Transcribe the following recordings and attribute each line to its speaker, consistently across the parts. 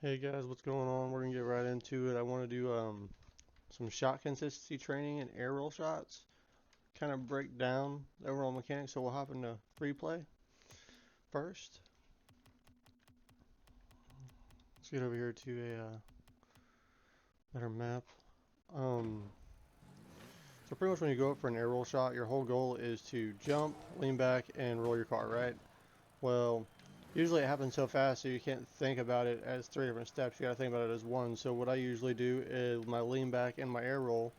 Speaker 1: Hey guys, what's going on? We're gonna get right into it. I want to do some shot consistency training and air roll shots. Kind of break down the overall mechanics. So we'll hop into free play first. Let's get over here to a better map. Um, so pretty much when you go up for an air roll shot, your whole goal is to jump, lean back, and roll your car, right? Well, usually it happens so fast so you can't think about it as three different steps. You gotta think about it as one. So what I usually do is my lean back and my air roll,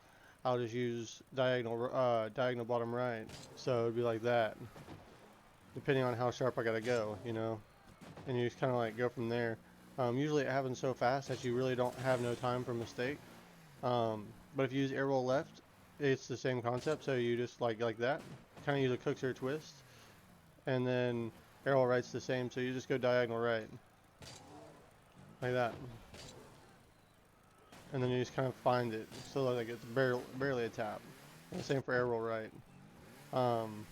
Speaker 1: I'll just use diagonal bottom right. So it'd be like that, depending on how sharp I gotta go, you know. And you just kind of like go from there. Usually it happens so fast that you really don't have no time for mistake. Um, but if you use air roll left, it's the same concept. So you just like that, kind of use a Cook's or twist, and then air roll right's the same. So you just go diagonal right, like that, and then you just kind of find it. So like it's barely a tap. And the same for air roll right. Um,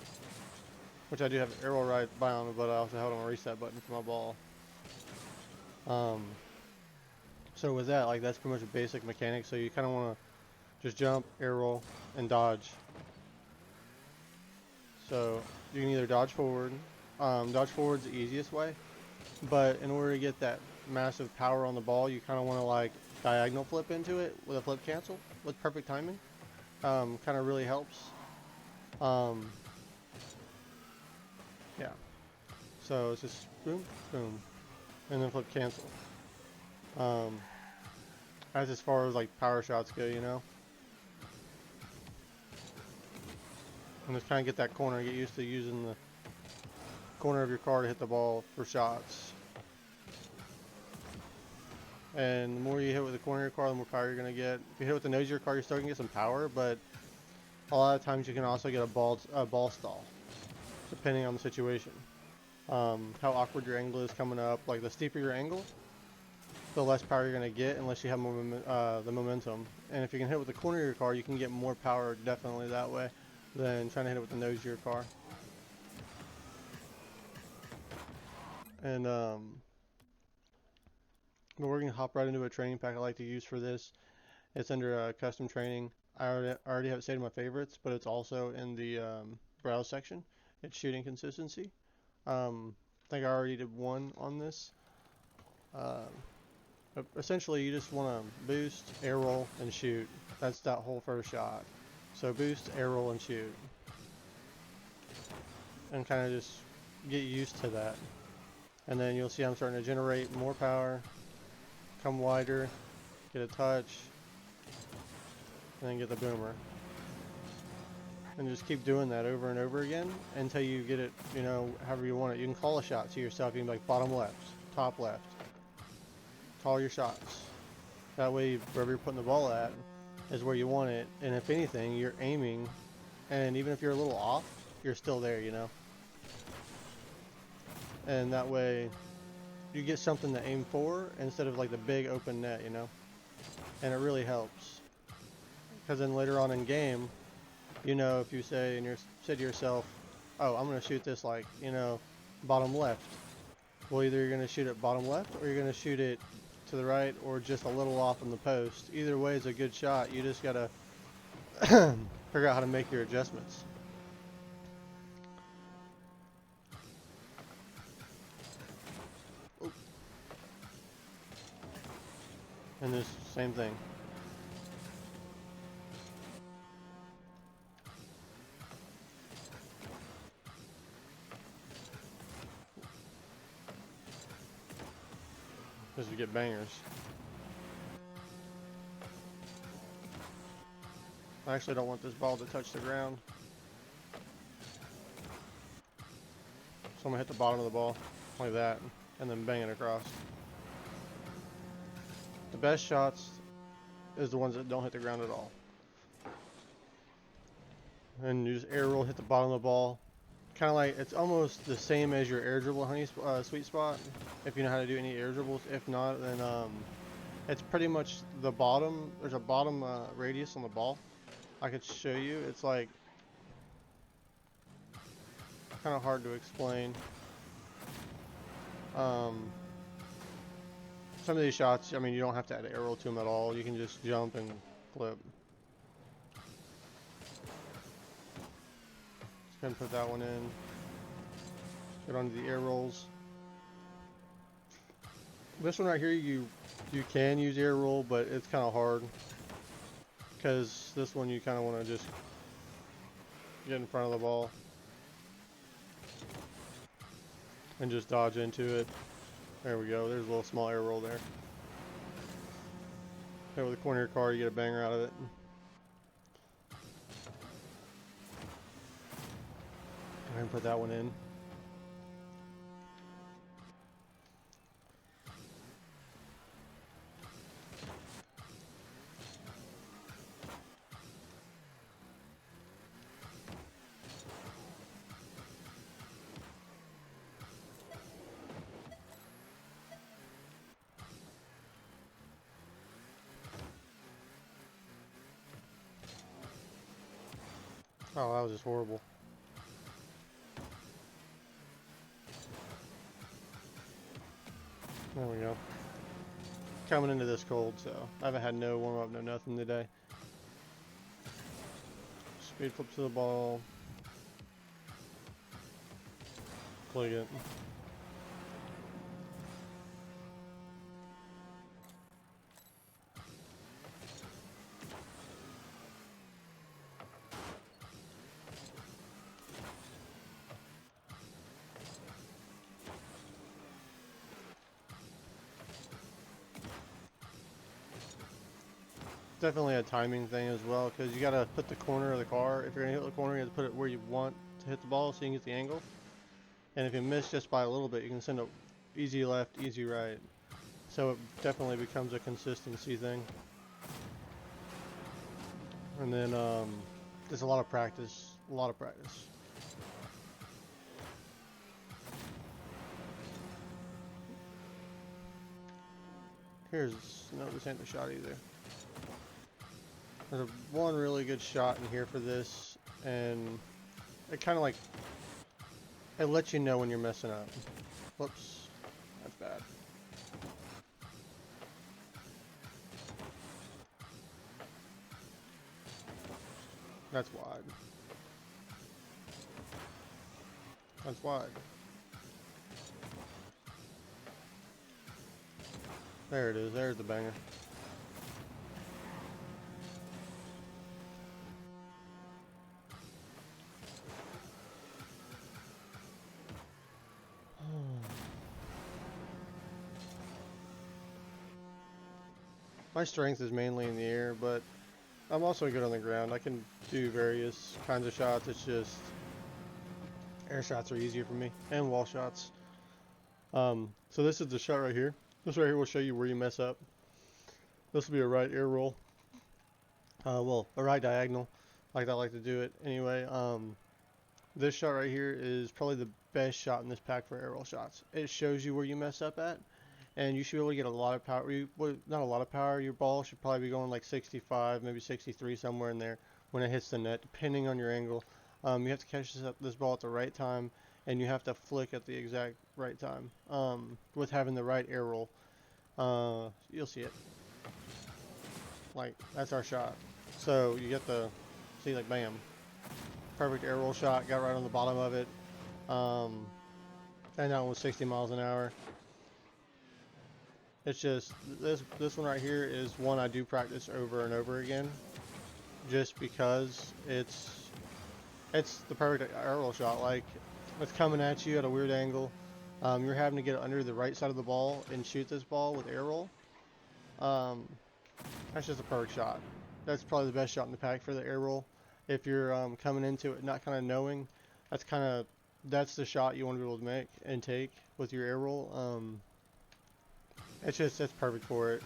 Speaker 1: which I do have air roll right by on, but I also held on a reset button for my ball. Um, so with that, like that's pretty much a basic mechanic. So you kind of want to just jump, air roll, and dodge. So you can either dodge forward. Dodge forward's the easiest way, but in order to get that massive power on the ball, you kind of want to like diagonal flip into it with a flip cancel with perfect timing. Kind of really helps. Um, yeah. So it's just boom, boom, and then flip cancel. Um, that's as far as like power shots go, you know. And just kind of get that corner, get used to using the corner of your car to hit the ball for shots. And the more you hit with the corner of your car, the more power you're gonna get. If you hit with the nose of your car, you're still gonna get some power, but a lot of times you can also get a ball stall, depending on the situation. How awkward your angle is coming up. Like the steeper your angle, the less power you're gonna get unless you have the momentum. And if you can hit with the corner of your car, you can get more power definitely that way than trying to hit it with the nose of your car. And but we're gonna hop right into a training pack I like to use for this. It's under custom training. I already have it saved in my favorites, but it's also in the browse section. It's shooting consistency. I think I already did one on this. Uh, Essentially, you just want to boost, air roll, and shoot. That's that whole first shot. So boost, air roll, and shoot, and kind of just get used to that. And then you'll see I'm starting to generate more power, come wider, get a touch, and then get the boomer. And just keep doing that over and over again until you get it, you know, however you want it. You can call a shot to yourself. You can be like bottom left, top left. Call your shots. That way, wherever you're putting the ball at is where you want it. And if anything, you're aiming. And even if you're a little off, you're still there, you know. And that way, you get something to aim for instead of like the big open net, you know. And it really helps. Because then later on in game, you know, if you say to yourself, oh, I'm going to shoot this like, you know, bottom left. Well, either you're going to shoot it bottom left or you're going to shoot it to the right or just a little off on the post. Either way is a good shot. You just got to figure out how to make your adjustments. Oop. And this same thing. Because you get bangers. I actually don't want this ball to touch the ground. So I'm going to hit the bottom of the ball like that and then bang it across. The best shots is the ones that don't hit the ground at all. And you just air roll, hit the bottom of the ball. Kind of like, it's almost the same as your air dribble sweet spot, if you know how to do any air dribbles. If not, then it's pretty much the bottom. There's a bottom radius on the ball. I could show you. It's like kind of hard to explain. Um, some of these shots, I mean, you don't have to add an arrow to them at all. You can just jump and flip. Just gonna put that one in. Get onto the air rolls. This one right here, you can use air roll, but it's kind of hard because this one you kind of want to just get in front of the ball and just dodge into it. There we go. There's a little small air roll there. Hit with the corner of your car, you get a banger out of it. Go ahead and put that one in. Oh, that was just horrible. There we go. Coming into this cold, so I haven't had no warm up, no nothing today. Speed flip to the ball. Click it. Definitely a timing thing as well, because you gotta put the corner of the car. If you're gonna hit the corner, you have to put it where you want to hit the ball so you can get the angle. And if you miss just by a little bit, you can send it easy left, easy right. So it definitely becomes a consistency thing. And then there's a lot of practice. A lot of practice. Here's no, this ain't the shot either. There's one really good shot in here for this, and it kind of like, it lets you know when you're messing up. Whoops, that's bad. That's wide. That's wide. There it is, there's the banger. My strength is mainly in the air, but I'm also good on the ground. I can do various kinds of shots. It's just air shots are easier for me, and wall shots. So this is the shot right here. This right here will show you where you mess up. This will be a right air roll. Well, a right diagonal, like I like to do it anyway. This shot right here is probably the best shot in this pack for air roll shots. It shows you where you mess up at, and you should be able to get a lot of power. Not a lot of power. Your ball should probably be going like 65, maybe 63, somewhere in there when it hits the net, depending on your angle. You have to catch this ball at the right time, and you have to flick at the exact right time with having the right air roll. You'll see it. Like, that's our shot. So you get the, see, like, bam. Perfect air roll shot, got right on the bottom of it. And that one was 60 miles an hour. It's just, this one right here is one I do practice over and over again. Just because it's the perfect air roll shot. Like, it's coming at you at a weird angle. You're having to get under the right side of the ball and shoot this ball with air roll. That's just a perfect shot. That's probably the best shot in the pack for the air roll. If you're coming into it not kind of knowing, that's the shot you want to be able to make and take with your air roll. It's perfect for it.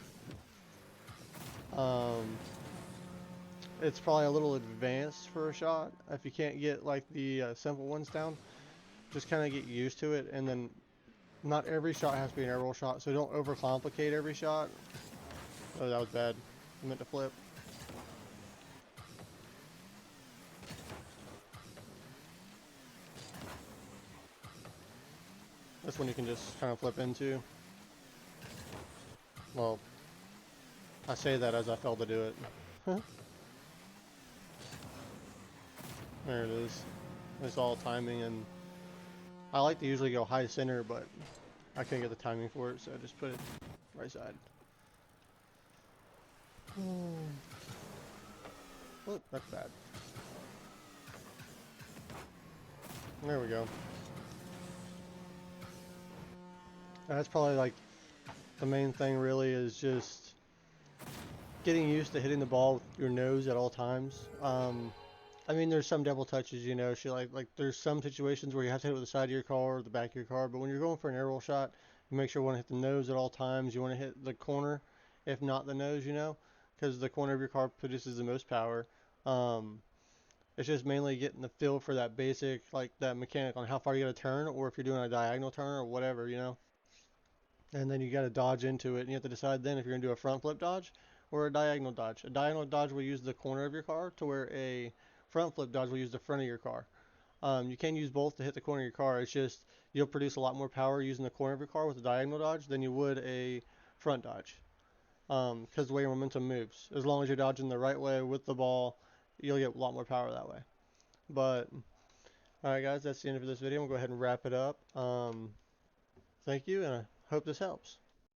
Speaker 1: It's probably a little advanced for a shot. If you can't get like the simple ones down, just kind of get used to it, and then not every shot has to be an air roll shot, so don't overcomplicate every shot. Oh, that was bad. I meant to flip. This one you can just kind of flip into. Well, I say that as I failed to do it. There it is. It's all timing, and I like to usually go high center, but I couldn't get the timing for it, so I just put it right side. Look, that's bad. There we go. That's probably like the main thing really is just getting used to hitting the ball with your nose at all times. I mean, there's some double touches, you know, she like there's some situations where you have to hit it with the side of your car or the back of your car, but when you're going for an air roll shot, you make sure you want to hit the nose at all times. You want to hit the corner, if not the nose, you know, because the corner of your car produces the most power. Um, it's just mainly getting the feel for that basic, like that mechanic on how far you got to turn, or if you're doing a diagonal turn or whatever, you know. And then you got to dodge into it, and you have to decide then if you're going to do a front flip dodge or a diagonal dodge. A diagonal dodge will use the corner of your car, to where a front flip dodge will use the front of your car. You can use both to hit the corner of your car. It's just you'll produce a lot more power using the corner of your car with a diagonal dodge than you would a front dodge. Because the way your momentum moves, as long as you're dodging the right way with the ball, you'll get a lot more power that way. But alright guys, that's the end of this video. I'm going to go ahead and wrap it up. Thank you, and I hope this helps.